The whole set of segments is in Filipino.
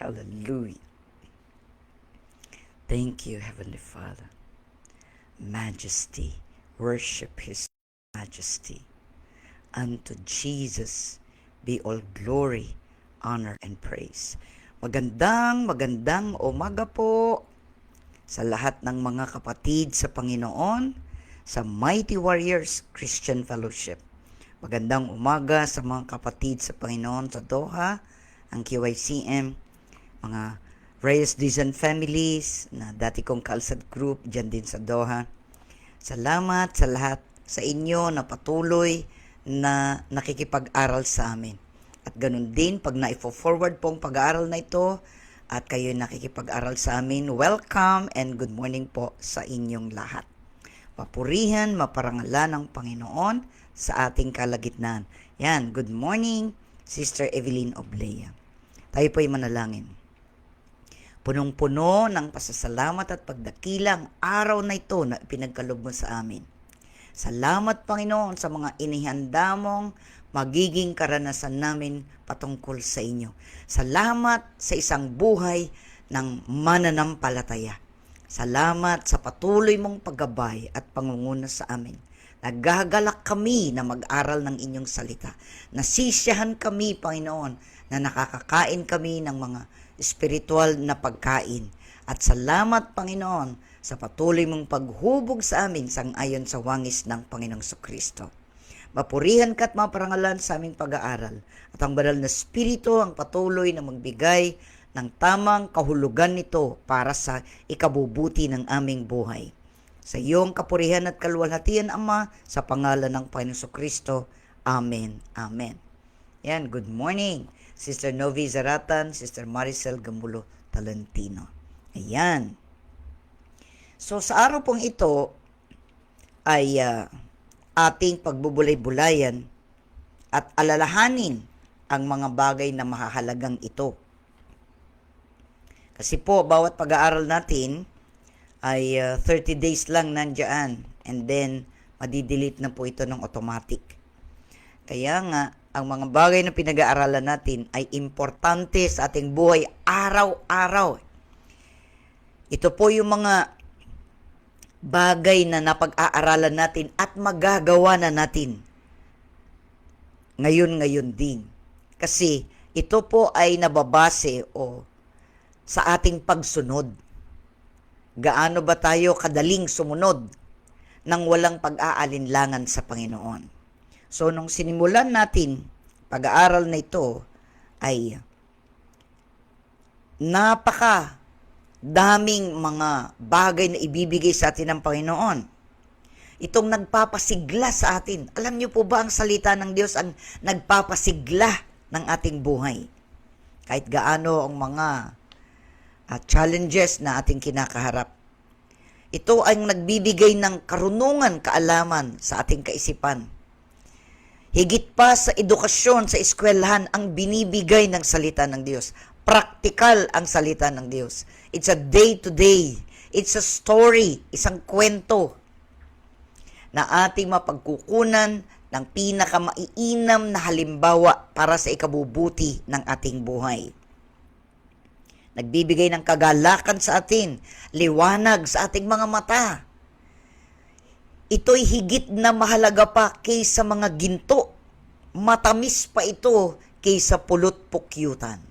Hallelujah. Thank you, Heavenly Father. Majesty, worship His majesty. Unto Jesus be all glory, honor, and praise. Magandang umaga po sa lahat ng mga kapatid sa Panginoon, sa Mighty Warriors Christian Fellowship. Magandang umaga sa mga kapatid sa Panginoon sa Doha, ang QYCM, mga Reyes Dizon families na dati kong Kalsad Group dyan din sa Doha. Salamat sa lahat sa inyo na patuloy na nakikipag-aral sa amin. At ganun din, pag na-forward pong pag-aaral na ito at kayo nakikipag-aral sa amin, welcome and good morning po sa inyong lahat. Papurihan, maparangalan ng Panginoon sa ating kalagitnaan. Yan, good morning, Sister Evelyn Oblea. Tayo po'y manalangin. Punong-puno ng pasasalamat at pagdakilang araw na ito na pinagkaloob mo sa amin. Salamat, Panginoon, sa mga inihanda mong magiging karanasan namin patungkol sa inyo. Salamat sa isang buhay ng mananampalataya. Salamat sa patuloy mong paggabay at pangunguna sa amin. Nagagalak kami na mag-aral ng inyong salita. Nasisiyahan kami, Panginoon, na nakakakain kami ng mga espiritual na pagkain. At salamat, Panginoon, sa patuloy mong paghubog sa amin sang-ayon sa wangis ng Panginoong Kristo. Mapurihan ka at maparangalan sa aming pag-aaral. At ang banal na Espiritu ang patuloy na magbigay ng tamang kahulugan nito para sa ikabubuti ng aming buhay. Sa iyong kapurihan at kaluwalhatian, Ama, sa pangalan ng Panginoong Kristo. Amen. Amen. Yan, good morning, Sister Novi Zaratan, Sister Maricel Gamulo Talentino. Ayan. So, sa araw pong ito ay ating pagbubulay-bulayan at alalahanin ang mga bagay na mahahalagang ito. Kasi po, bawat pag-aaral natin ay 30 days lang nandiyan and then madidelete na po ito ng automatic. Kaya nga, ang mga bagay na pinag-aaralan natin ay importante sa ating buhay araw-araw. Ito po yung mga bagay na napag-aaralan natin at magagawa na natin ngayon din. Kasi ito po ay nababase sa ating pagsunod. Gaano ba tayo kadaling sumunod nang walang pag-aalinlangan sa Panginoon? So, nung sinimulan natin pag-aaral na ito, ay daming mga bagay na ibibigay sa atin ng Panginoon. Itong nagpapasigla sa atin. Alam niyo po ba ang salita ng Diyos ang nagpapasigla ng ating buhay? Kahit gaano ang mga challenges na ating kinakaharap. Ito ay nagbibigay ng karunungan, kaalaman sa ating kaisipan. Higit pa sa edukasyon sa eskwelahan ang binibigay ng salita ng Diyos. Praktikal ang salita ng Diyos. It's a day-to-day. It's a story, isang kwento na ating mapagkukunan ng pinakamaiinam na halimbawa para sa ikabubuti ng ating buhay. Nagbibigay ng kagalakan sa atin, liwanag sa ating mga mata. Ito'y higit na mahalaga pa kaysa mga ginto. Matamis pa ito kaysa pulot-pukyutan.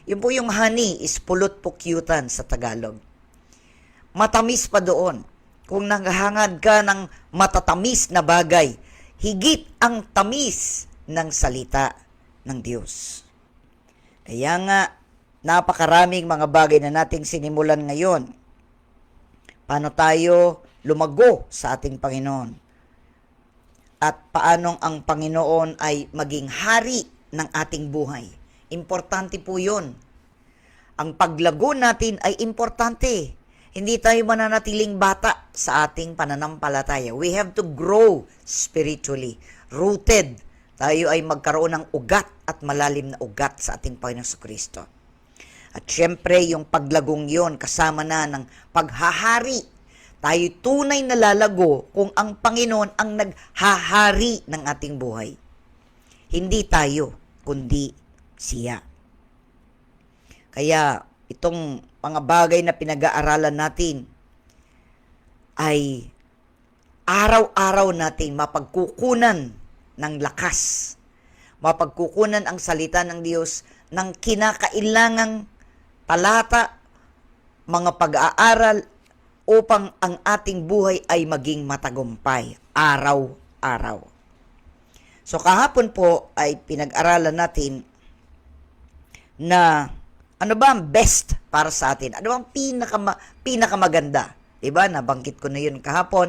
Yun po yung honey is pulot-pukyutan sa Tagalog. Matamis pa doon. Kung naghahangad ka ng matatamis na bagay, higit ang tamis ng salita ng Diyos. Kaya nga, napakaraming mga bagay na nating sinimulan ngayon. Paano tayo lumago sa ating Panginoon? At paanong ang Panginoon ay maging hari ng ating buhay? Importante po yun. Ang paglago natin ay importante. Hindi tayo mananatiling bata sa ating pananampalataya. We have to grow spiritually. Rooted. Tayo ay magkaroon ng ugat at malalim na ugat sa ating Panginoong Kristo. At syempre, yung paglagong yon kasama na ng paghahari. Tayo tunay na lalago kung ang Panginoon ang naghahari ng ating buhay. Hindi tayo, kundi siya. Kaya itong mga bagay na pinag-aaralan natin ay araw-araw natin mapagkukunan ng lakas, mapagkukunan ang salita ng Diyos ng kinakailangang talata, mga pag-aaral upang ang ating buhay ay maging matagumpay araw-araw. So kahapon po ay pinag-aralan natin na ano ba ang best para sa atin? Ano ang pinakamaganda? Diba? Nabanggit ko na yun kahapon.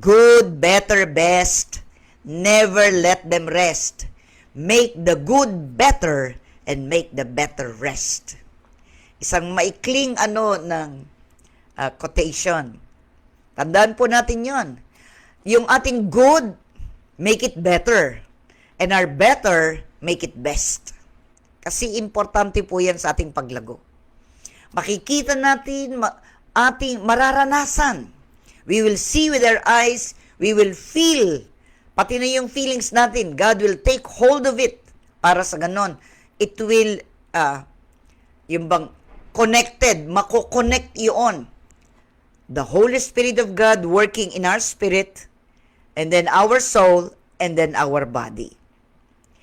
Good, better, best. Never let them rest. Make the good better and make the better rest. Isang maikling quotation. Tandaan po natin yon. Yung ating good, make it better. And our better, make it best. Kasi importante po yan sa ating paglago. Makikita natin, ating mararanasan. We will see with our eyes, we will feel, pati na yung feelings natin, God will take hold of it. Para sa ganon, it will, connected, mako-connect yun. The Holy Spirit of God working in our spirit, and then our soul, and then our body.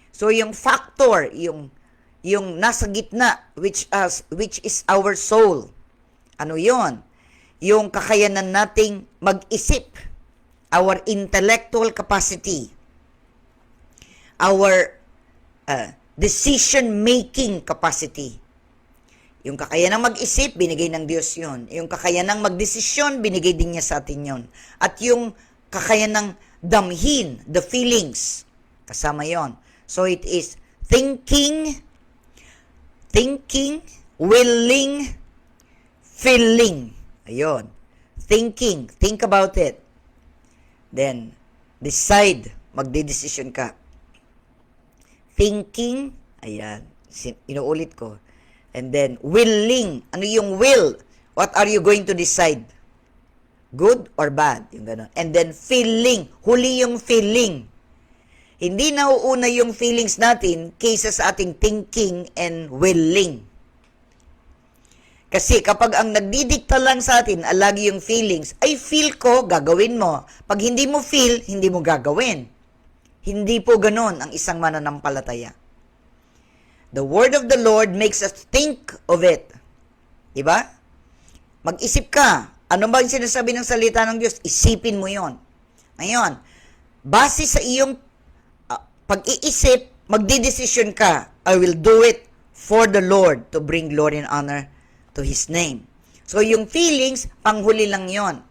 So yung factor, yung nasa gitna, which is our soul. Ano yon? Yung kakayanan nating mag-isip, our intellectual capacity, our decision-making capacity. Yung kakayanang mag-isip, binigay ng Diyos yun. Yung kakayanang magdesisyon, binigay din niya sa atin yun. At yung kakayanang damhin, the feelings, kasama yon. So it is thinking, willing, feeling. Ayun. Thinking. Think about it. Then, decide. Magdedesisyon ka. Thinking. Ayan. Inuulit ko. And then, willing. Ano yung will? What are you going to decide? Good or bad? Yung gano'n. And then, feeling. Huli yung feeling. Hindi nauuna yung feelings natin kaysa sa ating thinking and willing. Kasi kapag ang nagdidikta lang sa atin, lagi yung feelings, ay feel ko, gagawin mo. Pag hindi mo feel, hindi mo gagawin. Hindi po ganon ang isang mananampalataya. The word of the Lord makes us think of it. Diba? Mag-isip ka. Ano ba yung sinasabi ng salita ng Diyos? Isipin mo yon. Ngayon, base sa iyong pag-iisip, magdidesisyon ka. I will do it for the Lord to bring glory and honor to His name. So, yung feelings, panghuli lang yon.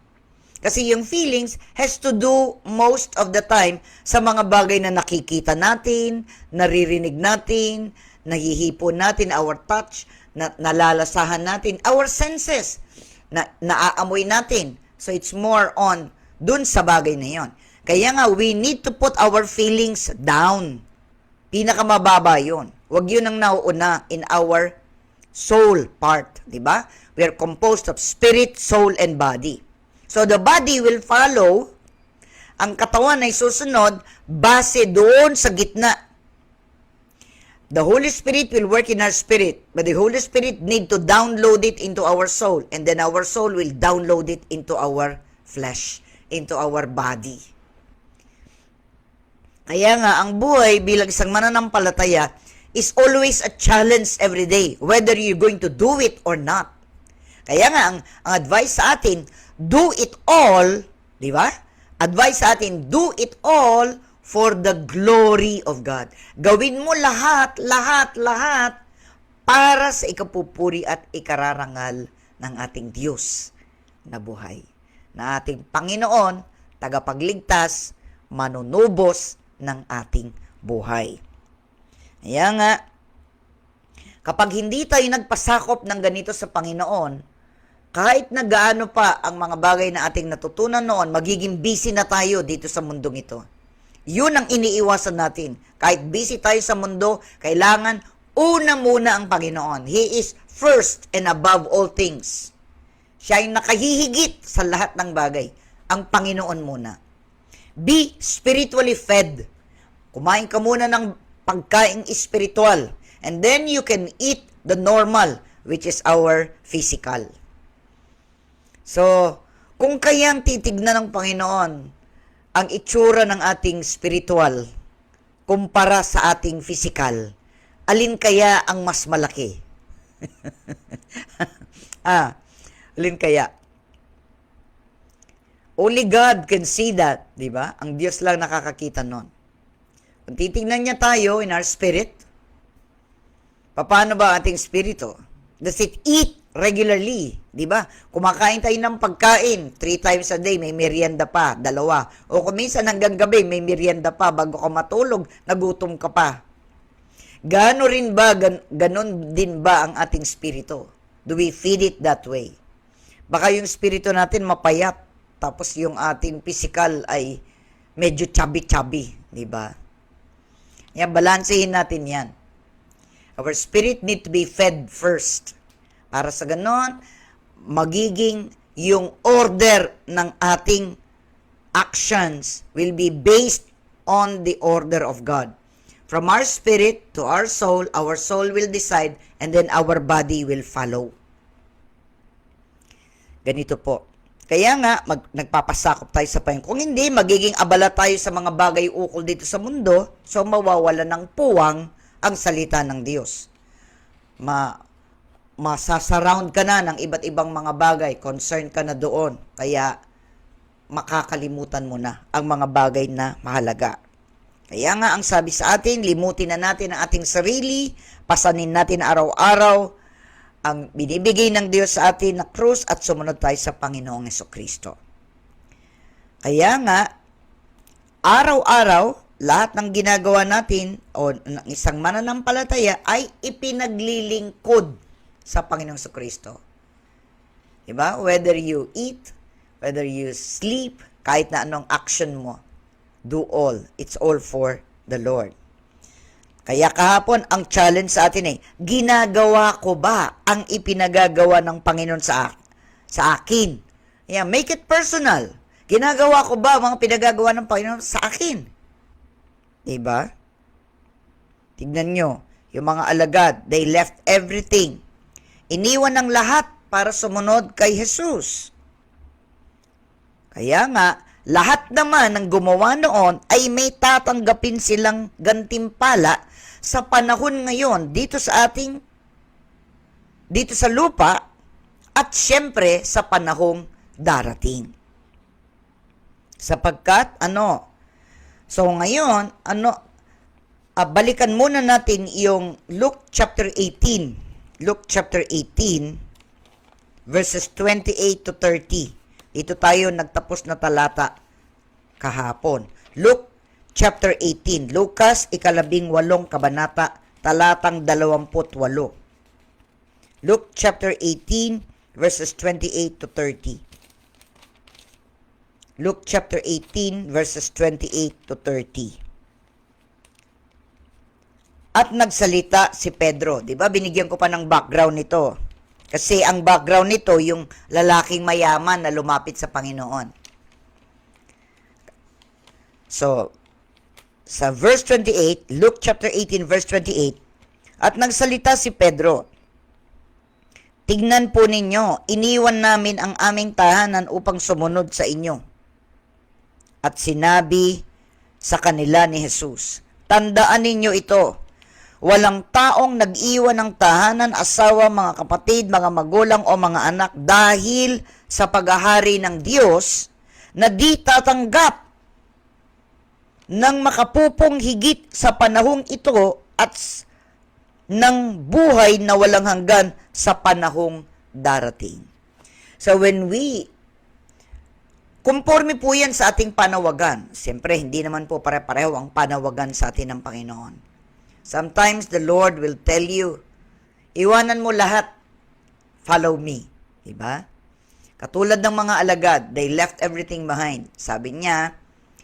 Kasi yung feelings has to do most of the time sa mga bagay na nakikita natin, naririnig natin, nahihipon natin, our touch, nalalasahan natin, our senses, naaamoy natin. So, it's more on dun sa bagay na yon. Kaya nga, we need to put our feelings down. Pinakamababa yun. Huwag yun ang nauuna in our soul part, di ba? We are composed of spirit, soul, and body. So the body will follow, ang katawan ay susunod base doon sa gitna. The Holy Spirit will work in our spirit, but the Holy Spirit need to download it into our soul, and then our soul will download it into our flesh, into our body. Kaya nga, ang buhay bilang isang mananampalataya is always a challenge every day, whether you're going to do it or not. Kaya nga, ang advice sa atin, do it all, di ba? Advice sa atin, do it all for the glory of God. Gawin mo lahat para sa ikapupuri at ikararangal ng ating Diyos na buhay. Na ating Panginoon, tagapagligtas, manunubos ng ating buhay. Kaya nga, kapag hindi tayo nagpasakop ng ganito sa Panginoon, kahit na gaano pa ang mga bagay na ating natutunan noon, magiging busy na tayo dito sa mundong ito. Yun ang iniiwasan natin. Kahit busy tayo sa mundo, kailangan una muna ang Panginoon. He is first and above all things. Siya yung nakahihigit sa lahat ng bagay. Ang Panginoon muna. Be spiritually fed. Kumain ka muna ng pagkaing espiritual. And then you can eat the normal, which is our physical. So, kung kayang titignan ng Panginoon ang itsura ng ating spiritual kumpara sa ating physical, alin kaya ang mas malaki? Alin kaya? Only God can see that, di ba? Ang Diyos lang nakakakita nun. Kung titignan niya tayo in our spirit, paano ba ating spirito? Does it eat regularly? Di ba? Kumakain tayo ng pagkain 3 times a day, may merienda pa, 2. O kung minsan hanggang gabi, may merienda pa, bago ka matulog, nagutom ka pa. Gaano rin ba, ganon din ba ang ating spirito? Do we feed it that way? Baka yung spirito natin mapayat, tapos yung ating physical ay medyo chubby-chubby, di ba? Yan, balansehin natin yan. Our spirit need to be fed first. Para sa ganon, magiging yung order ng ating actions will be based on the order of God. From our spirit to our soul will decide, and then our body will follow. Ganito po. Kaya nga, nagpapasakop tayo sa Panginoon. Kung hindi, magiging abala tayo sa mga bagay ukol dito sa mundo, so mawawala ng puwang ang salita ng Diyos. Masasurround ka na ng iba't ibang mga bagay, concerned ka na doon, kaya makakalimutan mo na ang mga bagay na mahalaga. Kaya nga, ang sabi sa atin, limutin na natin ang ating sarili, pasanin natin araw-araw ang binibigay ng Diyos sa atin na krus at sumunod tayo sa Panginoong Hesukristo. Kaya nga, araw-araw, lahat ng ginagawa natin o ng isang mananampalataya ay ipinaglilingkod sa Panginoong Hesukristo. Diba? Whether you eat, whether you sleep, kahit na anong action mo, do all. It's all for the Lord. Kaya kahapon, ang challenge sa atin ginagawa ko ba ang ipinagagawa ng Panginoon sa akin? Yeah, make it personal. Ginagawa ko ba ang mga pinagagawa ng Panginoon sa akin? Diba? Tignan nyo, yung mga alagad, they left everything. Iniwan ng lahat para sumunod kay Jesus. Kaya nga, lahat naman ng gumawa noon ay may tatanggapin silang gantimpala sa panahon ngayon dito sa lupa at syempre sa panahong darating. Sapagkat so ngayon balikan muna natin yung Luke chapter 18 verses 28 to 30. Dito tayo nagtapos na talata kahapon. Luke chapter 18. Lucas, 18 kabanata, talatang 28. Luke chapter 18, verses 28 to 30. Luke chapter 18, verses 28 to 30. At nagsalita si Pedro. Diba? Binigyan ko pa ng background nito. Kasi ang background nito, yung lalaking mayaman na lumapit sa Panginoon. So, sa verse 28, Luke chapter 18, verse 28, at nagsalita si Pedro, tignan po ninyo, iniwan namin ang aming tahanan upang sumunod sa inyo. At sinabi sa kanila ni Jesus, tandaan ninyo ito, walang taong nag-iwan ng tahanan, asawa, mga kapatid, mga magulang o mga anak dahil sa paghahari ng Diyos na di tatanggap ng makapupong higit sa panahong ito at ng buhay na walang hanggan sa panahong darating. So when conforme po yan sa ating panawagan. Siyempre, hindi naman po pare-pareho ang panawagan sa atin ng Panginoon. Sometimes the Lord will tell you, iwanan mo lahat, follow me. Diba? Katulad ng mga alagad, they left everything behind. Sabi niya,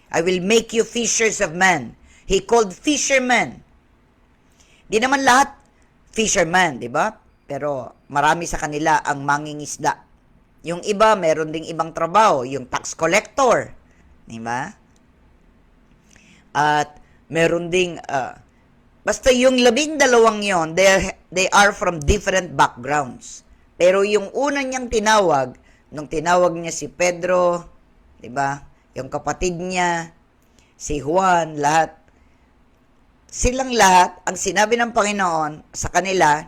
I will make you fishers of men. He called fishermen. Di naman lahat fisherman, di ba? Pero marami sa kanila ang mangingisda. Yung iba, meron ding ibang trabaho, yung tax collector, di ba? At meron ding Basta yung 12 yon, they are from different backgrounds. Pero yung una niyang tinawag, nung tinawag niya si Pedro, 'di ba? Yung kapatid niya, si Juan, lahat. Silang lahat, ang sinabi ng Panginoon sa kanila,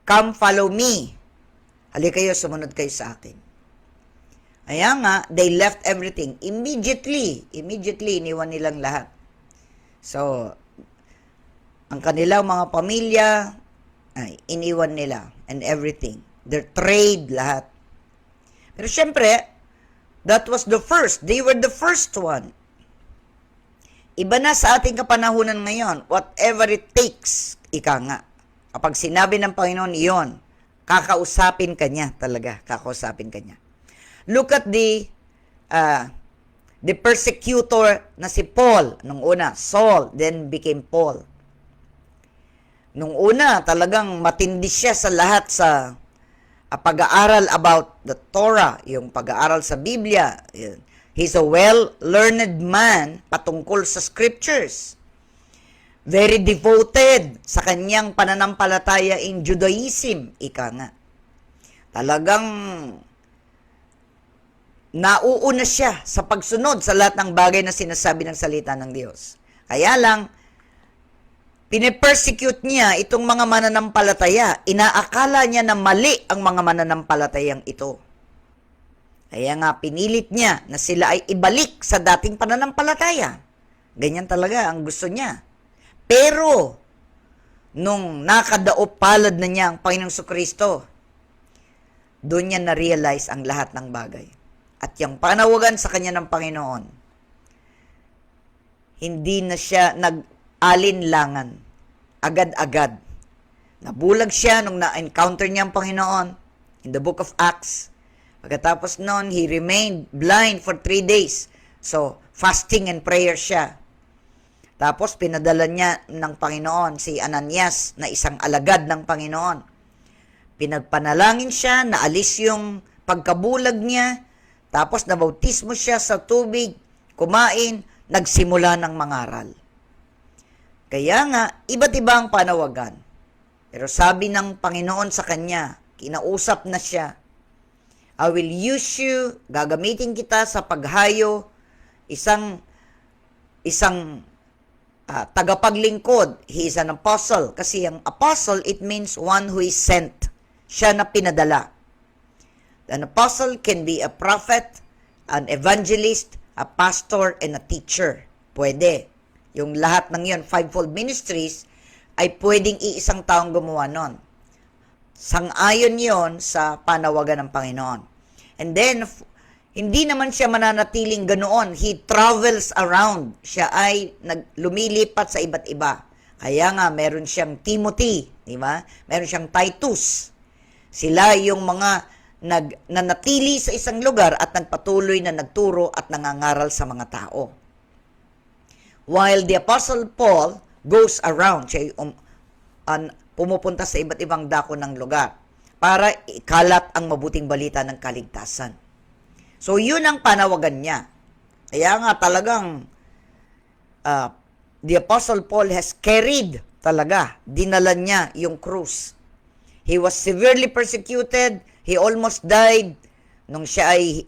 "Come follow me." Halika kayo, sumunod kayo sa akin. Kaya nga, they left everything. Immediately, iniwan nilang lahat. So, ang kanilang mga pamilya, ay iniwan nila and everything. Their trade, lahat. Pero syempre, that was the first. They were the first one. Iba na sa ating kapanahunan ngayon. Whatever it takes, ika nga. Kapag sinabi ng Panginoon iyon, kakausapin ka niya talaga. Kakausapin ka niya. Look at the persecutor na si Paul. Nung una, Saul, then became Paul. Nung una, talagang matindi siya sa lahat sa pag-aaral about the Torah, yung pag-aaral sa Biblia. He's a well-learned man patungkol sa scriptures. Very devoted sa kanyang pananampalataya in Judaism, ika nga. Talagang nauuna siya sa pagsunod sa lahat ng bagay na sinasabi ng salita ng Diyos. Kaya lang, pinipersecute niya itong mga mananampalataya. Inaakala niya na mali ang mga mananampalatayang ito. Kaya nga, pinilit niya na sila ay ibalik sa dating pananampalataya. Ganyan talaga ang gusto niya. Pero, nung nakadaop palad na niya ang Panginoong Kristo, doon niya na-realize ang lahat ng bagay. At yung panawagan sa kanya ng Panginoon, hindi na siya nag-alinlangan. Agad-agad. Nabulag siya nung na-encounter niya ang Panginoon in the book of Acts. Pagkatapos noon, he remained blind for 3 days. So, fasting and prayer siya. Tapos, pinadala niya ng Panginoon si Ananias na isang alagad ng Panginoon. Pinagpanalangin siya, naalis yung pagkabulag niya, tapos nabautismo siya sa tubig, kumain, nagsimula ng mangaral. Kaya nga, iba't iba ang panawagan. Pero sabi ng Panginoon sa kanya, kinausap na siya, I will use you, gagamitin kita sa paghayo, isang tagapaglingkod. He is an apostle. Kasi ang apostle, it means one who is sent. Siya na pinadala. An apostle can be a prophet, an evangelist, a pastor, and a teacher. Pwede. Yung lahat ng yun, fivefold ministries, ay pwedeng iisang taong gumawa nun. Sang-ayon yon sa panawagan ng Panginoon. And then, hindi naman siya mananatiling ganoon. He travels around. Siya ay lumilipat sa iba't iba. Kaya nga, meron siyang Timothy, di ba? Meron siyang Titus. Sila yung mga nanatili sa isang lugar at nagpatuloy na nagturo at nangangaral sa mga tao. While the Apostle Paul goes around, siya pumupunta sa iba't ibang dako ng lugar para ikalat ang mabuting balita ng kaligtasan. So, yun ang panawagan niya. Kaya nga talagang the Apostle Paul has carried talaga, dinala niya yung krus. He was severely persecuted. He almost died. Nung siya ay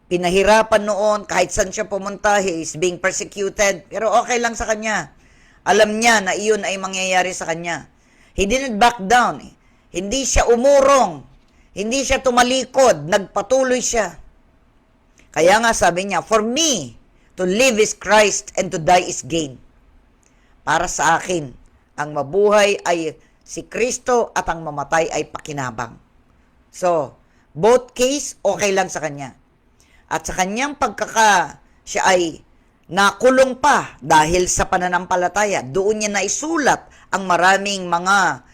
pinahirapan noon, kahit saan siya pumunta, he is being persecuted. Pero okay lang sa kanya. Alam niya na iyon ay mangyayari sa kanya. He didn't back down. Hindi siya umurong. Hindi siya tumalikod. Nagpatuloy siya. Kaya nga sabi niya, for me, to live is Christ and to die is gain. Para sa akin, ang mabuhay ay si Kristo at ang mamatay ay pakinabang. So, both case, okay lang sa kanya. At sa kanyang siya ay nakulong pa dahil sa pananampalataya. Doon niya naisulat ang maraming mga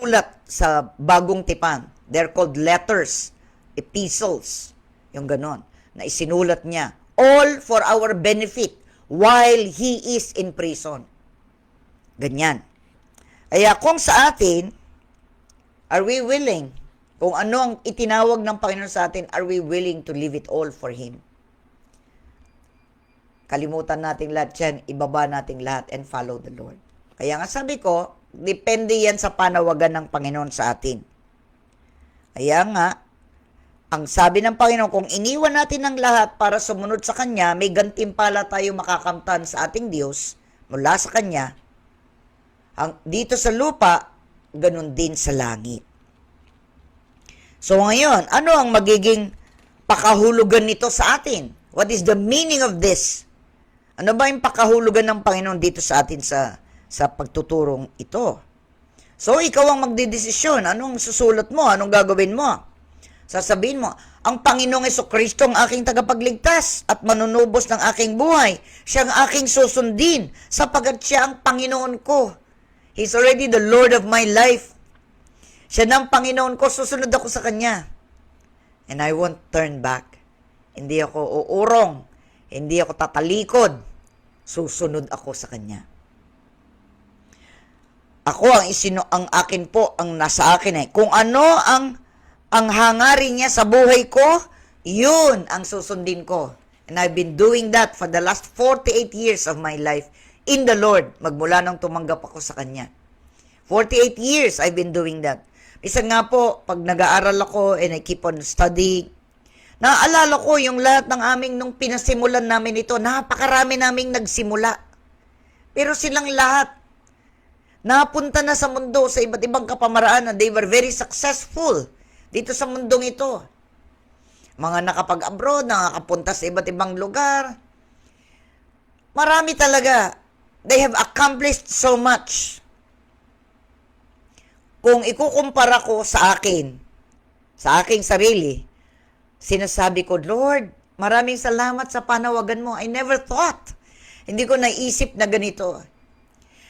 ulat sa bagong tipan. They're called letters, epistles, yung ganon, na isinulat niya. All for our benefit while he is in prison. Ganyan. Kaya kung sa atin, are we willing? Kung ano ang itinawag ng Panginoon sa atin, are we willing to leave it all for Him? Kalimutan natin lahat yan, ibaba natin lahat and follow the Lord. Kaya nga sabi ko, depende yan sa panawagan ng Panginoon sa atin. Kaya nga, ang sabi ng Panginoon, kung iniwan natin ang lahat para sumunod sa Kanya, may gantimpala tayo makakamtan sa ating Diyos mula sa Kanya. Dito sa lupa, ganun din sa langit. So ngayon, ano ang magiging pakahulugan nito sa atin? What is the meaning of this? Ano ba yung pakahulugan ng Panginoon dito sa atin sa pagtuturong ito? So, ikaw ang magdidesisyon. Anong susulat mo? Anong gagawin mo? Sasabihin mo, ang Panginoong Jesucristo ang aking tagapagligtas at manunubos ng aking buhay. Siya ang aking susundin sapagat siya ang Panginoon ko. He's already the Lord of my life. Siya na ang Panginoon ko, susunod ako sa Kanya. And I won't turn back. Hindi ako uurong. Hindi ako tatalikod. Susunod ako sa Kanya. Ako ang akin po, ang nasa akin kung ano ang hangarin niya sa buhay ko, yun ang susundin ko. And I've been doing that for the last 48 years of my life in the Lord, magmula nang tumanggap ako sa Kanya. 48 years I've been doing that. Isa nga po, pag nag-aaral ako and I keep on studying, naaalala ko yung lahat ng aming nung pinasimulan namin ito, napakarami naming nagsimula. Pero silang lahat, napunta na sa mundo sa iba't ibang kapamaraan. They were very successful dito sa mundong ito. Mga nakapag-abroad, nakakapunta sa iba't ibang lugar. Marami talaga. They have accomplished so much. Kung ikukumpara ko sa aking sarili, sinasabi ko, Lord, maraming salamat sa panawagan mo. I never thought. Hindi ko naisip na ganito.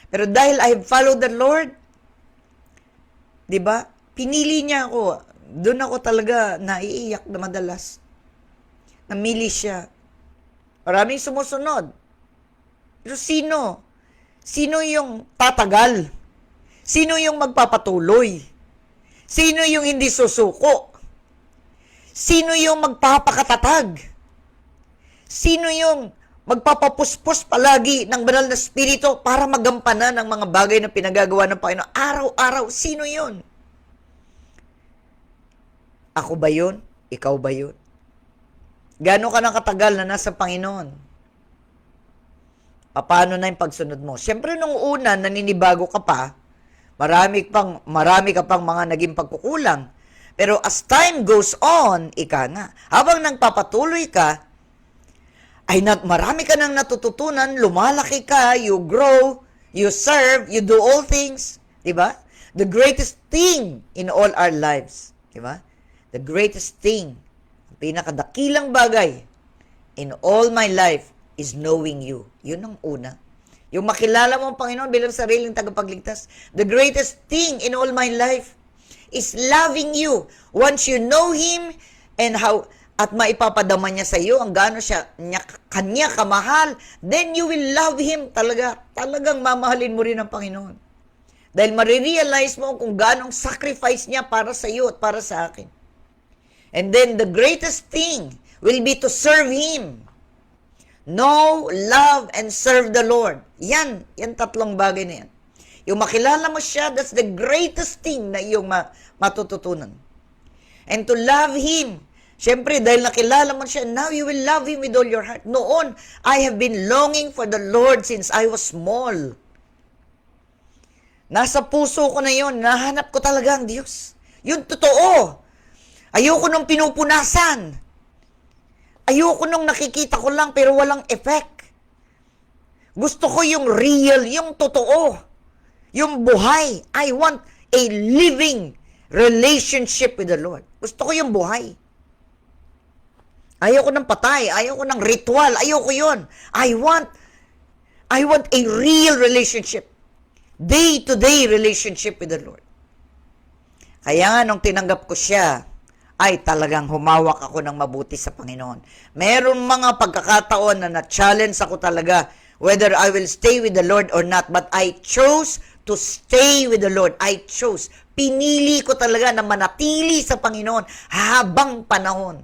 Pero dahil I have followed the Lord, di ba? Pinili niya ako. Doon ako talaga naiiyak na madalas. Namili siya. Maraming sumusunod. Pero sino? Sino yung tatagal? Sino yung magpapatuloy? Sino yung hindi susuko? Sino yung magpapakatatag? Sino yung magpapapuspos palagi ng banal na spirito para magampanan ng mga bagay na pinagagawa ng Panginoon? Araw-araw, sino yun? Ako ba yun? Ikaw ba yun? Gano'n ka nang katagal na nasa Panginoon? Paano na yung pagsunod mo? Siyempre, nung una, naninibago ka pa, marami ka pang mga naging pagkukulang. Pero as time goes on, habang nagpapatuloy ka, marami ka nang natututunan, lumalaki ka, you grow, you serve, you do all things. Diba? The greatest thing in all our lives. Diba? The greatest thing, ang pinakadakilang bagay in all my life is knowing you. Yun ang una. Yung makilala mo ang Panginoon bilang sariling tagapagligtas. The greatest thing in all my life is loving you. Once you know Him and at maipapadama niya sa iyo ang gaano kanya kamahal, then you will love Him talagang mamahalin mo rin ang Panginoon. Dahil marirealize mo kung gaano sacrifice niya para sa iyo at para sa akin. And then the greatest thing will be to serve Him. Know, love, and serve the Lord. Yan tatlong bagay na yan. Yung makilala mo siya, that's the greatest thing na iyong matututunan. And to love Him. Siyempre, dahil nakilala mo siya, now you will love Him with all your heart. Noon, I have been longing for the Lord since I was small. Nasa puso ko na yon, nahanap ko talaga ang Diyos. Yun totoo. Ayoko nung pinupunasan. Ayoko nung nakikita ko lang pero walang effect. Gusto ko yung real, yung totoo, yung buhay. I want a living relationship with the Lord. Gusto ko yung buhay. Ayoko ng patay, ayoko ng ritual, ayoko yun. I want a real relationship. Day-to-day relationship with the Lord. Kaya nga nung tinanggap ko siya, ay talagang humawak ako ng mabuti sa Panginoon. Meron mga pagkakataon na na-challenge ako talaga whether I will stay with the Lord or not. But I chose to stay with the Lord. I chose. Pinili ko talaga na manatili sa Panginoon habang panahon.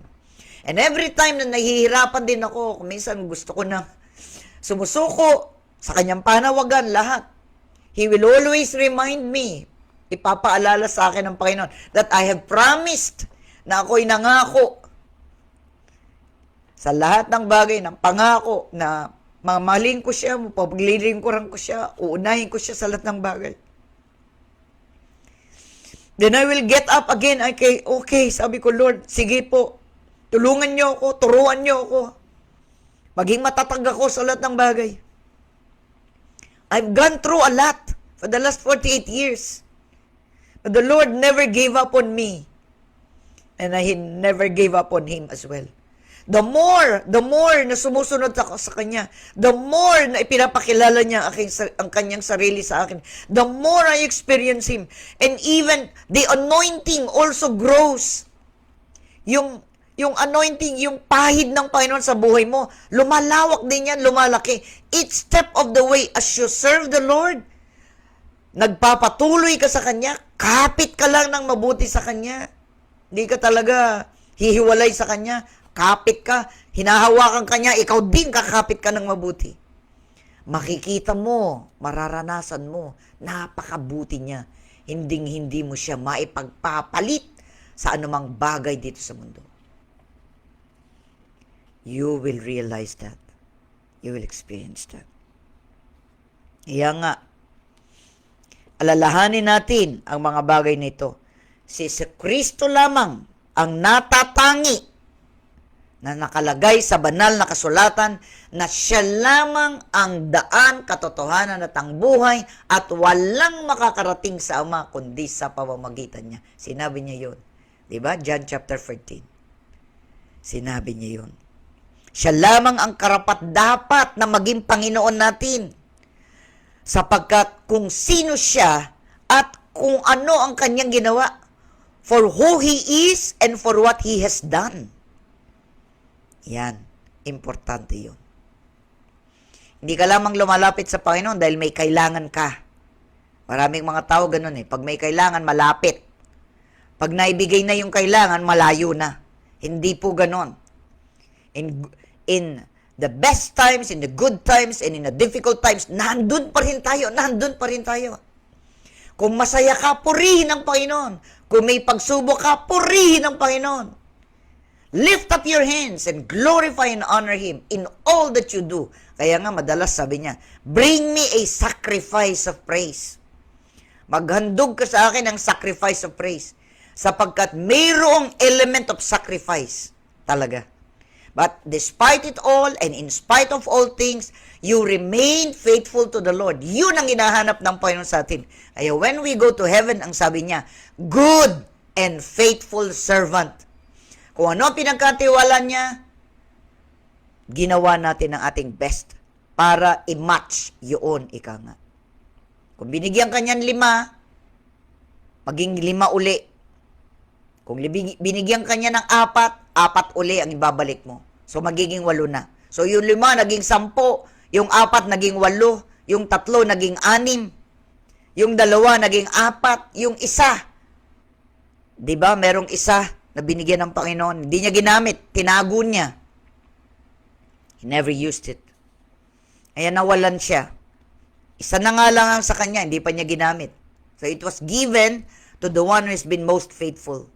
And every time na nahihirapan din ako, kung minsan gusto ko na sumusuko sa kanyang panawagan, lahat. He will always remind me, ipapaalala sa akin ng Panginoon, that I have promised, na ako'y nangako sa lahat ng bagay, ng pangako, na mamahalin ko siya, paglilingkuran ko siya, uunahin ko siya sa lahat ng bagay. Then I will get up again. Okay, sabi ko, Lord, sige po, tulungan niyo ako, turuan niyo ako. Maging matatag ako sa lahat ng bagay. I've gone through a lot for the last 48 years. But the Lord never gave up on me. And I never gave up on Him as well. The more na sumusunod ako sa Kanya, the more na ipinapakilala niya ang Kanyang sarili sa akin, the more I experience Him. And even the anointing also grows. Yung anointing, yung pahid ng Panginoon sa buhay mo, lumalawak din yan, lumalaki. Each step of the way as you serve the Lord, nagpapatuloy ka sa Kanya, kapit ka lang ng mabuti sa Kanya. Hindi ka talaga hihiwalay sa Kanya, kapit ka, hinahawakan ka niya, ikaw din kakapit ka ng mabuti. Makikita mo, mararanasan mo, napakabuti niya. Hinding-hindi mo siya maipagpapalit sa anumang bagay dito sa mundo. You will realize that. You will experience that. Kaya nga, alalahanin natin ang mga bagay nito. Si Kristo lamang ang natatangi na nakalagay sa banal na kasulatan na siya lamang ang daan, katotohanan at ang buhay at walang makakarating sa Ama kundi sa pamamagitan niya. Sinabi niya yun. Diba? John chapter 14. Sinabi niya yun. Siya lamang ang karapat-dapat na maging Panginoon natin. Sapagkat kung sino siya at kung ano ang kanyang ginawa, for who He is and for what He has done. Yan. Importante yun. Hindi ka lamang lumalapit sa Panginoon dahil may kailangan ka. Maraming mga tao ganun eh. Pag may kailangan, malapit. Pag naibigay na yung kailangan, malayo na. Hindi po ganun. In the best times, in the good times, and in the difficult times, nandun pa rin tayo. Nandun pa rin tayo. Kung masaya ka, purihin ang Panginoon. Kung may pagsubok ka, purihin ang Panginoon. Lift up your hands and glorify and honor Him in all that you do. Kaya nga madalas sabi niya, bring me a sacrifice of praise. Maghandog ka sa akin ng sacrifice of praise. Sapagkat mayroong element of sacrifice. Talaga. But despite it all and in spite of all things, you remain faithful to the Lord. Yun ang hinahanap ng Panginoon sa atin. Kaya when we go to heaven, ang sabi niya, good and faithful servant. Kung ano pinagkatiwala niya, ginawa natin ang ating best para i-match yun, ika nga. Kung binigyan ka niyan 5, maging 5 uli. Kung binigyan ka niya ng 4, 4 uli ang ibabalik mo. So, magiging 8 na. So, yung 5 naging 10, yung 4 naging 8, yung 3 naging 6, yung 2 naging 4, yung 1. Diba? Merong 1 na binigyan ng Panginoon. Hindi niya ginamit. Tinago niya. He never used it. Kaya nawalan siya. 1 na nga lang ang sa kanya. Hindi pa niya ginamit. So, it was given to the one who has been most faithful.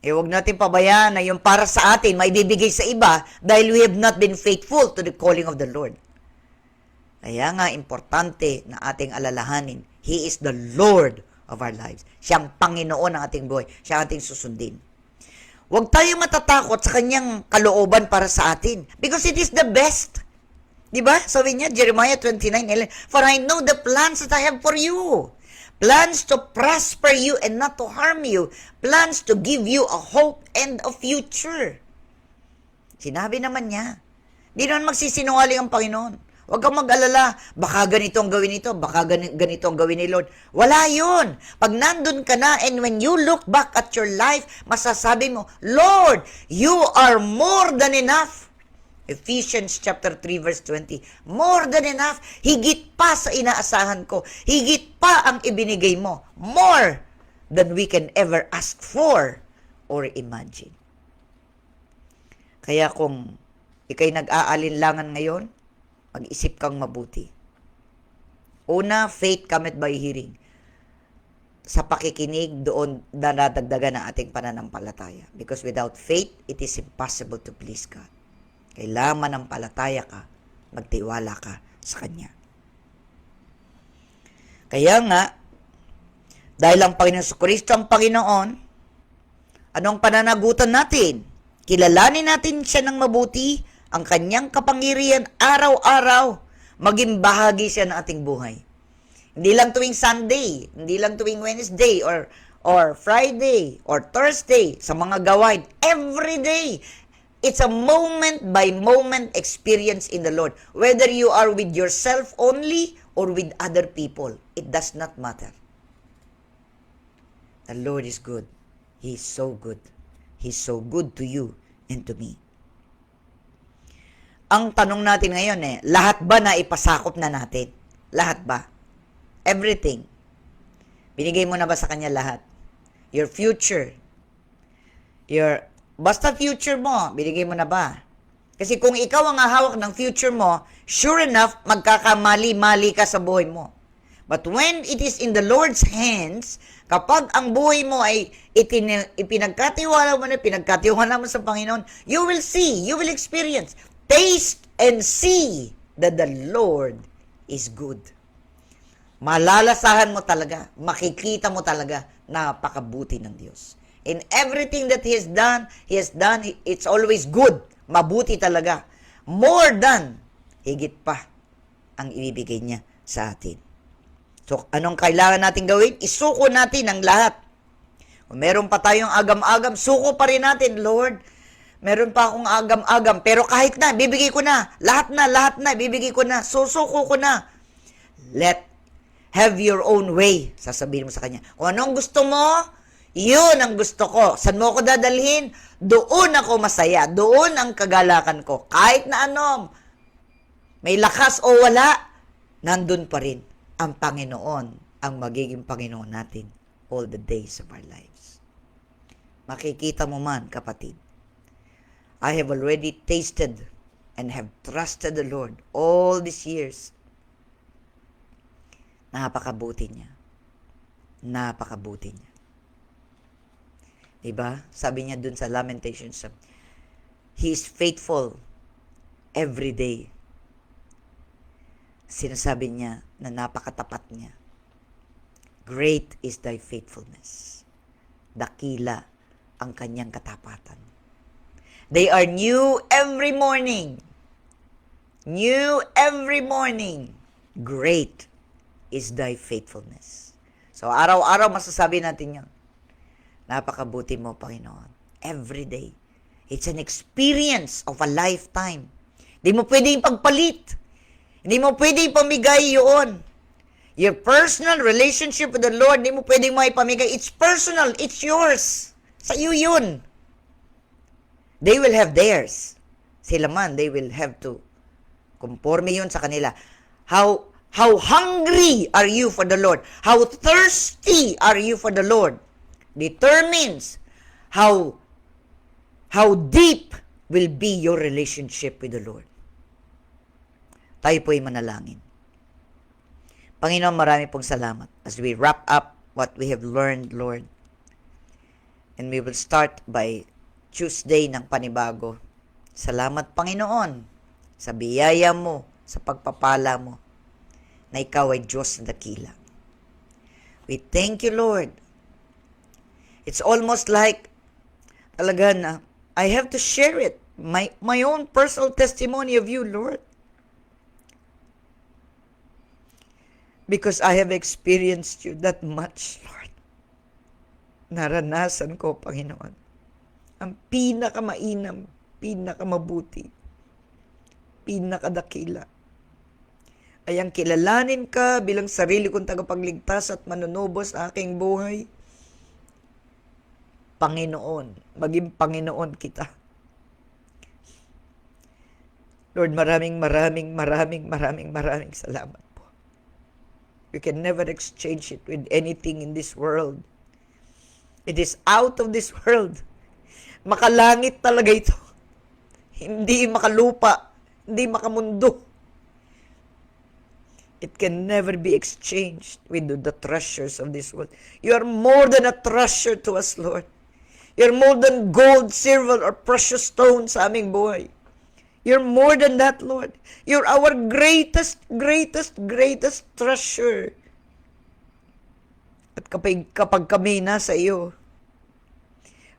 Huwag natin pabayaan na yung para sa atin, maibibigay sa iba dahil we have not been faithful to the calling of the Lord. Kaya nga, importante na ating alalahanin, He is the Lord of our lives. Siya ang Panginoon ng ating buhay. Siya ang ating susundin. Huwag tayo matatakot sa Kanyang kalooban para sa atin because it is the best. Diba? Sabi niya, Jeremiah 29:11, for I know the plans that I have for you. Plans to prosper you and not to harm you. Plans to give you a hope and a future. Sinabi naman niya. Di naman magsisinungaling ang Panginoon. Huwag kang mag-alala, baka ganito ang gawin nito, baka ganito ang gawin ni Lord. Wala yun. Pag nandun ka na and when you look back at your life, masasabi mo, Lord, you are more than enough. Ephesians chapter 3 verse 20. More than enough. Higit pa sa inaasahan ko. Higit pa ang ibinigay mo. More than we can ever ask for or imagine. Kaya kung ikay nag-aalinlangan ngayon, mag-isip kang mabuti. Una, faith cometh by hearing. Sa pakikinig, doon dadagdagan ang ating pananampalataya. Because without faith, it is impossible to please God. Kailangan manampalataya ka, magtiwala ka sa Kanya. Kaya nga, dahil ang Panginoon Kristo ang Panginoon, anong pananagutan natin? Kilalanin natin siya ng mabuti, ang Kanyang kapangyarihan araw-araw, maging bahagi siya ng ating buhay. Hindi lang tuwing Sunday, hindi lang tuwing Wednesday, or Friday, or Thursday, sa mga gawain. Every day, it's a moment-by-moment experience in the Lord. Whether you are with yourself only or with other people, it does not matter. The Lord is good. He is so good. He's so good to you and to me. Ang tanong natin ngayon lahat ba na ipasakop na natin? Lahat ba? Everything. Binigay mo na ba sa Kanya lahat? Your future. Basta future mo, binigay mo na ba? Kasi kung ikaw ang hawak ng future mo, sure enough, magkakamali-mali ka sa buhay mo. But when it is in the Lord's hands, kapag ang buhay mo ay ipinagkatiwala mo sa Panginoon, you will see, you will experience, taste and see that the Lord is good. Malalasahan mo talaga, makikita mo talaga, napakabuti ng Diyos. In everything that He has done, it's always good. Mabuti talaga. More than, higit pa, ang ibibigay niya sa atin. So, anong kailangan natin gawin? Isuko natin ang lahat. Kung meron pa tayong agam-agam, suko pa rin natin, Lord. Meron pa akong agam-agam, pero kahit na, bibigay ko na. Lahat na, bibigay ko na. Susuko ko na. Have your own way. Sasabihin mo sa Kanya. Kung anong gusto mo, yun ang gusto ko. Saan mo ako dadalhin? Doon ako masaya. Doon ang kagalakan ko. Kahit na anong, may lakas o wala, nandun pa rin ang Panginoon, ang magiging Panginoon natin all the days of our lives. Makikita mo man, kapatid, I have already tasted and have trusted the Lord all these years. Napakabuti niya. Napakabuti niya. Diba? Sabi niya dun sa Lamentations, He is faithful every day. Sinasabi niya na napakatapat niya. Great is thy faithfulness. Dakila ang kanyang katapatan. They are new every morning. New every morning. Great is thy faithfulness. So, araw-araw masasabi natin yan. Napakabuti mo, Panginoon. Every day. It's an experience of a lifetime. Hindi mo pwedeng pagpalit. Hindi mo pwedeng pamigay yun. Your personal relationship with the Lord, hindi mo pwedeng maipamigay. It's personal. It's yours. Sa iyo yun. They will have theirs. Sila man, they will have to conforme yun sa kanila. How hungry are you for the Lord? How thirsty are you for the Lord? Determines how deep will be your relationship with the Lord. Tayo po'y manalangin. Panginoon, marami pong salamat as we wrap up what we have learned, Lord. And we will start by Tuesday ng panibago. Salamat, Panginoon, sa biyaya mo, sa pagpapala mo, na ikaw ay Diyos na dakila. We thank you, Lord. It's almost like, talaga na, I have to share it. My own personal testimony of you, Lord. Because I have experienced you that much, Lord. Naranasan ko, Panginoon, ang pinakamainam, pinakamabuti, pinakadakila ay ang kilalanin ka bilang sarili kong tagapagligtas at manunubos sa aking buhay. Panginoon, maging Panginoon kita. Lord, maraming salamat po. You can never exchange it with anything in this world. It is out of this world. Makalangit talaga ito. Hindi makalupa, hindi makamundo. It can never be exchanged with the treasures of this world. You are more than a treasure to us, Lord. You're more than gold, silver, or precious stone sa aming buhay. You're more than that, Lord. You're our greatest, greatest, greatest treasure. At kapag kami nasa iyo,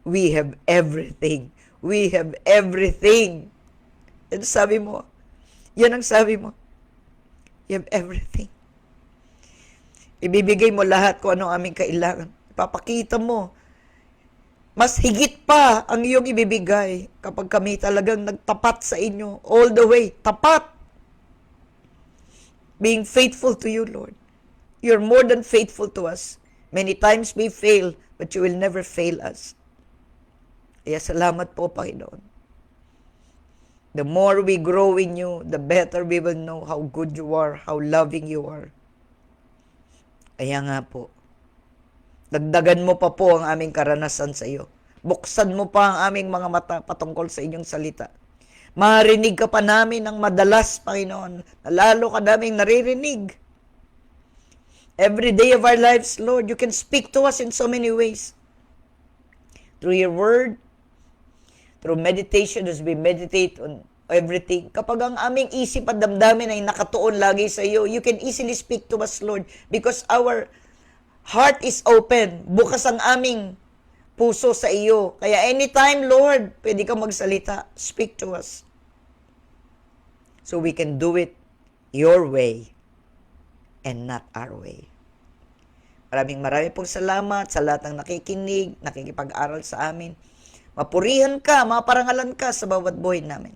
we have everything. We have everything. Yan sabi mo. Yan ang sabi mo. You have everything. Ibibigay mo lahat kung ano aming kailangan. Ipapakita mo. Mas higit pa ang iyong ibibigay kapag kami talagang nagtapat sa inyo. All the way. Tapat. Being faithful to you, Lord. You're more than faithful to us. Many times we fail, but you will never fail us. Kaya salamat po, Panginoon. The more we grow in you, the better we will know how good you are, how loving you are. Kaya nga po, dagdagan mo pa po ang aming karanasan sa iyo. Buksan mo pa ang aming mga mata patungkol sa inyong salita. Marinig ka pa namin ng madalas, Panginoon, na lalo ka naming naririnig. Every day of our lives, Lord, you can speak to us in so many ways. Through your word, through meditation as we meditate on everything. Kapag ang aming isip at damdamin ay nakatuon lagi sa iyo, you can easily speak to us, Lord, because our heart is open. Bukas ang aming puso sa iyo. Kaya anytime, Lord, pwede kang magsalita. Speak to us. So we can do it your way and not our way. Maraming pong salamat sa lahat ng nakikinig, nakikipag-aral sa amin. Mapurihan ka, maparangalan ka sa bawat buhay namin.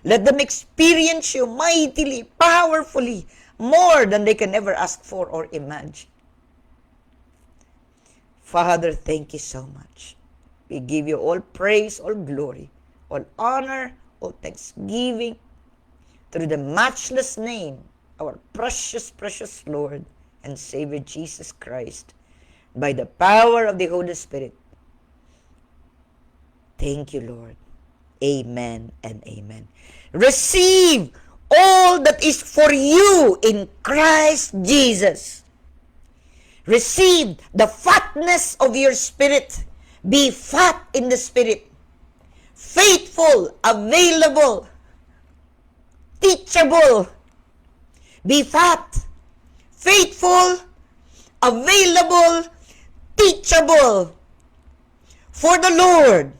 Let them experience you mightily, powerfully, more than they can ever ask for or imagine. Father, thank you so much. We give you all praise, all glory, all honor, all thanksgiving, through the matchless name, our precious, precious Lord and Savior Jesus Christ, by the power of the Holy Spirit. Thank you, Lord. Amen and amen. Receive all that is for you in Christ Jesus. Receive the fatness of your spirit. Be fat in the spirit. Faithful, available, teachable. Be fat, faithful, available, teachable for the Lord.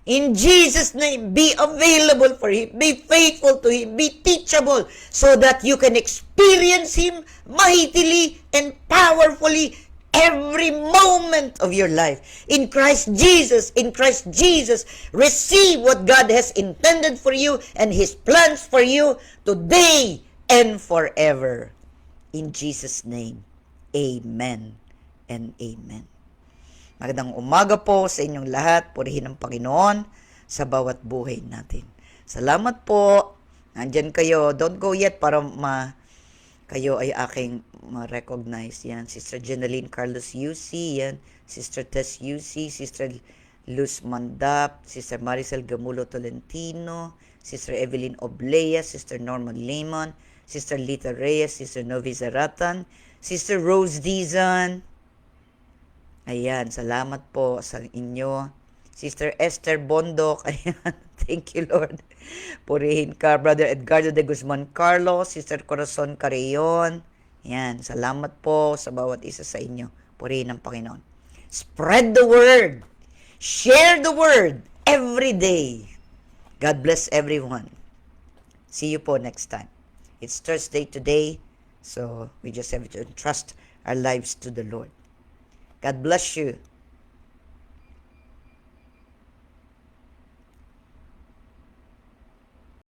In Jesus' name, be available for Him. Be faithful to Him. Be teachable so that you can experience Him mightily and powerfully every moment of your life. In Christ Jesus, receive what God has intended for you and His plans for you today and forever. In Jesus' name, amen and amen. Magandang umaga po sa inyong lahat. Purihin ang Panginoon sa bawat buhay natin. Salamat po. Nandyan kayo. Don't go yet para kayo ay aking ma-recognize. Yan. Sister Jenaline Carlos UC. Yan. Sister Tess UC. Sister Luz Mandap. Sister Maricel Gamulo Tolentino. Sister Evelyn Oblea. Sister Norma Lemon. Sister Lita Reyes. Sister Novi Zaratan. Sister Rose Dizan. Ayan, salamat po sa inyo. Sister Esther Bondok, ayan, thank you Lord. Purihin ka, Brother Edgardo de Guzman Carlos, Sister Corazon Carreon. Ayan, salamat po sa bawat isa sa inyo. Purihin ang Panginoon. Spread the word. Share the word every day. God bless everyone. See you po next time. It's Thursday today, so we just have to entrust our lives to the Lord. God bless you.